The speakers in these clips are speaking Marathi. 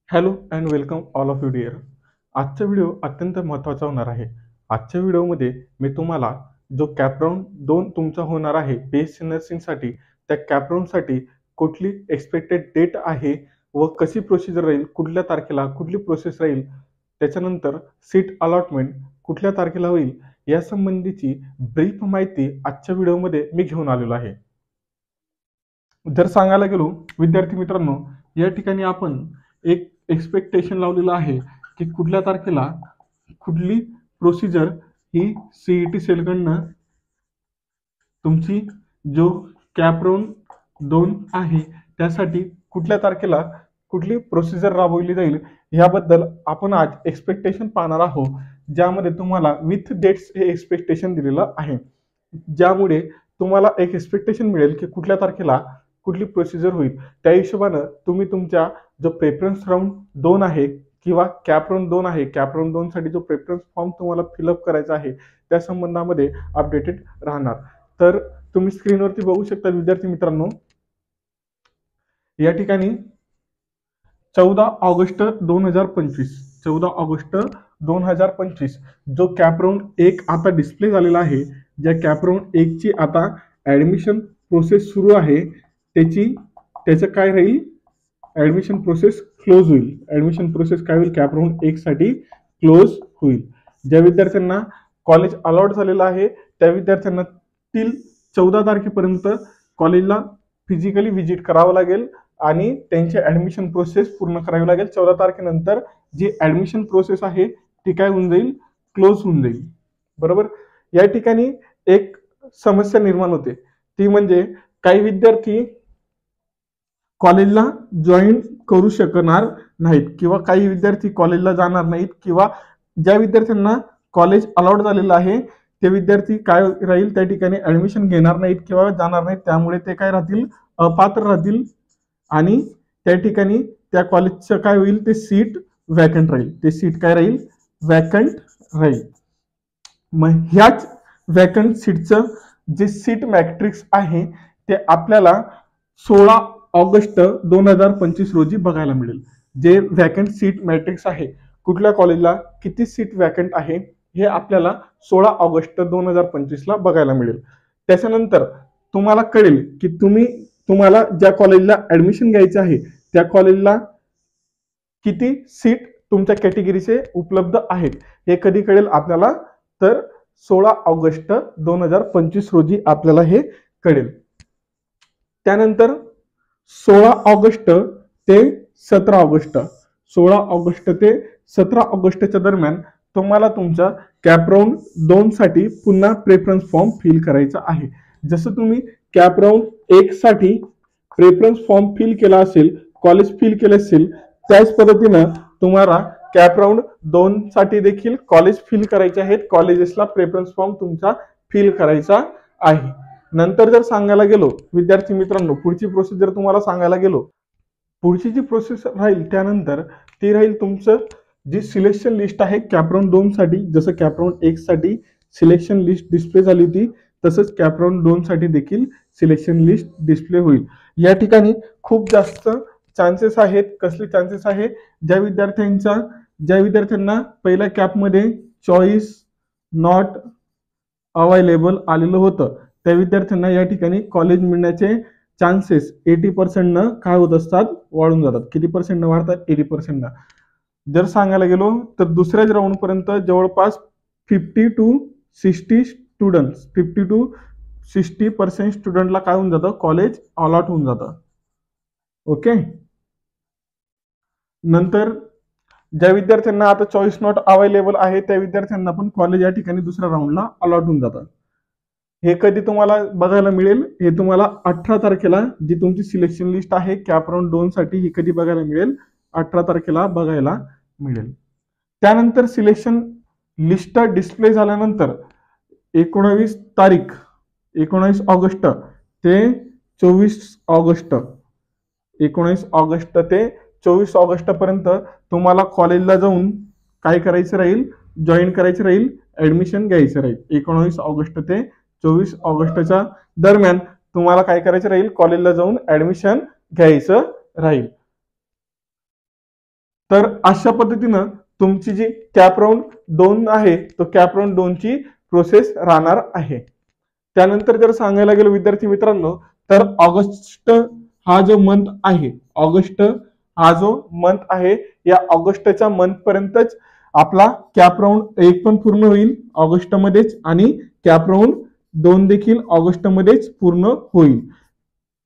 Hello and welcome all of you dear. आजचा व्हिडिओ अत्यंत महत्त्वाचा होणार आहे. आजच्या व्हिडिओमध्ये मी तुम्हाला जो कॅपराऊंड 2 तुमचा होणार आहे BSc नर्सिंगसाठी, त्या कॅपराऊंडसाठी कुठली एक्सपेक्टेड डेट आहे व कशी प्रोसिजर राहील, कुठल्या तारखेला कुठली प्रोसेस राहील, त्याच्यानंतर सीट अलॉटमेंट कुठल्या तारखेला होईल, यासंबंधीची ब्रीफ माहिती आजच्या व्हिडिओमध्ये मी घेऊन आलेलो आहे. जर सांगायला गेलो विद्यार्थी मित्रांनो, या ठिकाणी आपण एक एक्सपेक्टेशन लावलेलं आहे की कुठल्या तारखेला कुठली प्रोसिजर ही सीईटी सेलकडनं तुमची जो कॅपराऊंड 2 आहे त्यासाठी कुठल्या तारखेला कुठली प्रोसिजर राबवली जाईल याबद्दल आपण आज एक्सपेक्टेशन पाहणार आहोत, ज्यामध्ये तुम्हाला विथ डेट्स हे एक्सपेक्टेशन दिलेलं आहे, ज्यामुळे तुम्हाला एक एक्सपेक्टेशन मिळेल की कुठल्या तारखेला कुठली प्रोसिजर होईल. त्या हिशोबानं तुम्ही तुमच्या जो प्रेफरन्स राऊंड 2 आहे किंवा कॅपराऊंड 2 आहे, कॅपराऊंड 2 साठी जो प्रेफरन्स फॉर्म तुम्हाला फिलअप करायचा आहे त्या संबंधामध्ये अपडेटेड राहणार. तर तुम्ही स्क्रीनवरती बघू शकता विद्यार्थी मित्रांनो, या ठिकाणी 14 ऑगस्ट 2025 14 ऑगस्ट 2025 जो कॅपराऊंड 1 आता डिस्प्ले झालेला आहे, ज्या कॅपराऊंड 1 ची आता ऍडमिशन प्रोसेस सुरू आहे, त्याचं काय राहील, ऍडमिशन प्रोसेस क्लोज होईल. ऍडमिशन प्रोसेस काय होईल, कॅपराऊंड 1 साठी क्लोज होईल. ज्या विद्यार्थ्यांना कॉलेज अलॉट झालेलं आहे त्या विद्यार्थ्यांना टिल 14 तारखेपर्यंत कॉलेजला फिजिकली व्हिजिट करावं लागेल आणि त्यांची ऍडमिशन प्रोसेस पूर्ण करावी लागेल. 14 तारखेनंतर जी ऍडमिशन प्रोसेस आहे ती काय होऊन जाईल, क्लोज होऊन जाईल. बरोबर. या ठिकाणी एक समस्या निर्माण होते, ती म्हणजे काही विद्यार्थी कॉलेजला जॉईन करू शकणार नाहीत किंवा काही विद्यार्थी कॉलेजला जाणार नाहीत, किंवा ज्या विद्यार्थ्यांना कॉलेज अलॉट झालेलं आहे ते विद्यार्थी काय राहील, त्या ठिकाणी ऍडमिशन घेणार नाहीत किंवा जाणार नाहीत. त्यामुळे ते काय राहतील, अपात्र राहतील आणि त्या ठिकाणी त्या कॉलेजचं काय होईल, ते सीट वॅकंट राहील. ते सीट काय राहील, वॅकंट राहील. मग ह्याच वॅकंट सीटचं जे सीट मॅट्रिक्स आहे ते आपल्याला 16 ऑगस्ट 2025 रोजी बघायला मिळेल. जे वॅकंट सीट मॅट्रिक्स आहे, कुठल्या कॉलेजला किती सीट वॅकंट आहे हे आपल्याला 16 ऑगस्ट 2025 ला बघायला मिळेल. त्याच्यानंतर तुम्हाला कळेल की तुम्हाला ज्या कॉलेजला ऍडमिशन घ्यायचं आहे त्या कॉलेजला किती सीट तुमच्या कॅटेगरीचे उपलब्ध आहेत हे कधी कळेल आपल्याला, तर 16 ऑगस्ट 2025 रोजी आपल्याला हे कळेल. त्यानंतर 16 ऑगस्ट ते 17 ऑगस्ट 16 ऑगस्ट ते 17 ऑगस्टच्या दरम्यान तुम्हाला तुमच्या कॅपराऊंड 2 साठी पुन्हा प्रेफरन्स फॉर्म फिल करायचा आहे. जसं तुम्ही कॅपराऊंड 1 साठी प्रेफरन्स फॉर्म फिल केला असेल, कॉलेज फिल केले असेल, त्याच पद्धतीनं तुम्हाला कॅपराऊंड 2 साठी देखील कॉलेज फिल करायचे आहेत. कॉलेजेसला प्रेफरन्स फॉर्म तुमचा फिल करायचा आहे. नंतर जर सांगायला गेलो विद्यार्थी मित्रांनो, पुढची प्रोसेस जर तुम्हाला सांगायला गेलो, पुढची जी प्रोसेस राहील त्यानंतर ती राहील तुमचं जी सिलेक्शन लिस्ट आहे कॅपराऊंड 2 साठी. जसं कॅपराऊंड 1 साठी सिलेक्शन लिस्ट डिस्प्ले झाली होती, तसंच कॅपराऊंड 2 साठी देखील सिलेक्शन लिस्ट डिस्प्ले होईल. या ठिकाणी खूप जास्त चान्सेस आहेत. कसले चान्सेस आहे, ज्या विद्यार्थ्यांना पहिल्या कॅपमध्ये चॉईस नॉट अवेलेबल आलेलं होतं त्या विद्यार्थ्यांना या ठिकाणी कॉलेज मिळण्याचे चान्सेस 80% न काय होत असतात, वाढून जातात. किती पर्सेंट न वाढतात, 80% न. जर सांगायला गेलो तर दुसऱ्याच राऊंड पर्यंत जवळपास 50 to 60 स्टुडंट्स 50 to 60% स्टुडंटला काय होऊन जातं, कॉलेज अलॉट होऊन जातं. ओके. नंतर ज्या विद्यार्थ्यांना आता चॉईस नॉट अवेलेबल आहे त्या विद्यार्थ्यांना पण कॉलेज या ठिकाणी दुसऱ्या राऊंडला अलॉट होऊन जातं. हे कधी तुम्हाला बघायला मिळेल, हे तुम्हाला 18 तारखेला जी तुमची सिलेक्शन लिस्ट आहे कॅपराऊंड 2 साठी ही कधी बघायला मिळेल, 18 तारखेला बघायला मिळेल. त्यानंतर सिलेक्शन लिस्ट डिस्प्ले झाल्यानंतर 19 तारीख 19 ऑगस्ट ते 24 ऑगस्ट 19 ऑगस्ट ते 24 ऑगस्ट पर्यंत तुम्हाला कॉलेजला जाऊन काय करायचं राहील, जॉईन करायचं राहील, ऍडमिशन घ्यायचं राहील. 19 ऑगस्ट ते 24 ऑगस्टच्या दरम्यान तुम्हाला काय करायचं राहील, कॉलेजला जाऊन ऍडमिशन घ्यायचं राहील. तर अशा पद्धतीनं तुमची जी कॅप राऊंड 2 आहे तो कॅप राऊंड 2 ची प्रोसेस राहणार आहे. त्यानंतर जर सांगायला गेलो विद्यार्थी मित्रांनो, तर ऑगस्ट हा जो मंथ आहे, ऑगस्ट हा जो मंथ आहे, या ऑगस्टच्या मंथ पर्यंतच आपला कॅप राऊंड 1 पण पूर्ण होईल ऑगस्टमध्येच आणि कॅप राऊंड 2 देखील ऑगस्टमध्येच पूर्ण होईल.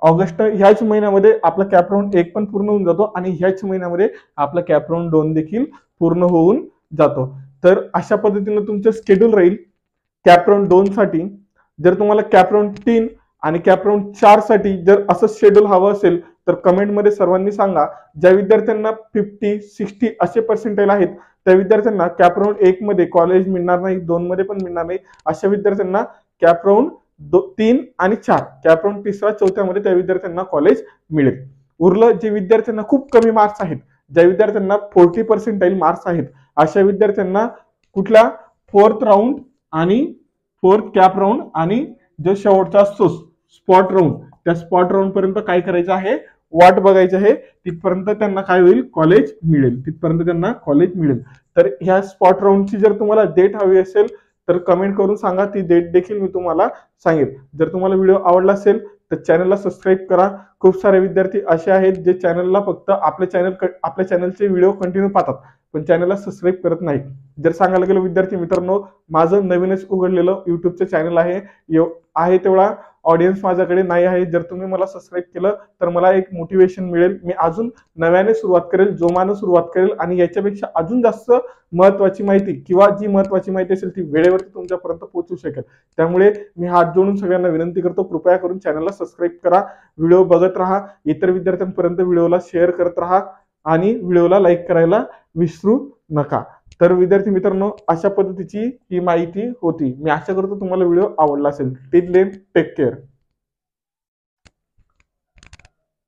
ऑगस्ट ह्याच महिन्यामध्ये आपला कॅप राऊंड 1 पण पूर्ण होऊन जातो आणि ह्याच महिन्यामध्ये आपला कॅप राऊंड 2 देखील पूर्ण होऊन जातो. तर अशा पद्धतीने तुमचं शेड्यूल राहील कॅप राऊंड 2 साठी. जर तुम्हाला कॅप राऊंड 3 आणि कॅप राऊंड 4 साठी जर असं शेड्यूल हवं असेल तर कमेंटमध्ये सर्वांनी सांगा. ज्या विद्यार्थ्यांना 50, 60 असे पर्सेंटाईल आहेत त्या विद्यार्थ्यांना कॅप राऊंड 1 मध्ये कॉलेज मिळणार नाही, 2 मध्ये पण मिळणार नाही. अशा विद्यार्थ्यांना कॅप राऊंड 3 आणि 4 कॅप राऊंड 3रा 4थ्या मध्ये त्या विद्यार्थ्यांना कॉलेज मिळेल. उरलं जे विद्यार्थ्यांना खूप कमी मार्क्स आहेत, ज्या विद्यार्थ्यांना 40 पर्सेंटाईल मार्क्स आहेत, अशा विद्यार्थ्यांना कुठल्या 4th राऊंड आणि 4th कॅप राऊंड आणि जो शेवटचा असतो स्पॉट राऊंड, त्या स्पॉट राऊंड पर्यंत काय करायचं आहे, वाट बघायची आहे. तिथपर्यंत त्यांना काय होईल, कॉलेज मिळेल. तिथपर्यंत त्यांना कॉलेज मिळेल. तर ह्या स्पॉट राऊंडची जर तुम्हाला डेट हवी असेल तर कमेंट करून सांगा, ती डेट देखील मी तुम्हाला सांगेन. जर तुम्हाला व्हिडिओ आवडला असेल तर चॅनलला सबस्क्राईब करा. खूप सारे विद्यार्थी असे आहेत जे चॅनलला फक्त आपल्या चॅनलचे व्हिडिओ कंटिन्यू पाहतात पण चॅनलला सबस्क्राईब करत नाहीत. जर सांगायला गेलो विद्यार्थी मित्रांनो, माझं नवीनच उघडलेलं युट्यूबचं चॅनल आहे तेवढा ऑडियन्स माझ्याकडे नाही आहे. जर तुम्ही मला सबस्क्राईब केलं तर मला एक मोटिवेशन मिळेल. मी अजून नव्याने सुरुवात करेल, जोमानं सुरुवात करेल आणि याच्यापेक्षा अजून जास्त महत्वाची माहिती किंवा जी महत्वाची माहिती असेल ती वेळेवरती तुमच्यापर्यंत पोहोचू शकेल. त्यामुळे मी हात जोडून सगळ्यांना विनंती करतो, कृपया करून चॅनलला सबस्क्राईब करा, व्हिडिओ बघत राहा, इतर विद्यार्थ्यांपर्यंत व्हिडिओला शेअर करत राहा आणि व्हिडिओला लाईक करायला विसरू नका. तर विद्यार्थी मित्रांनो, अशा पद्धतीची ही माहिती होती. मी आशा करतो तुम्हाला व्हिडिओ आवडला असेल. Till then take care.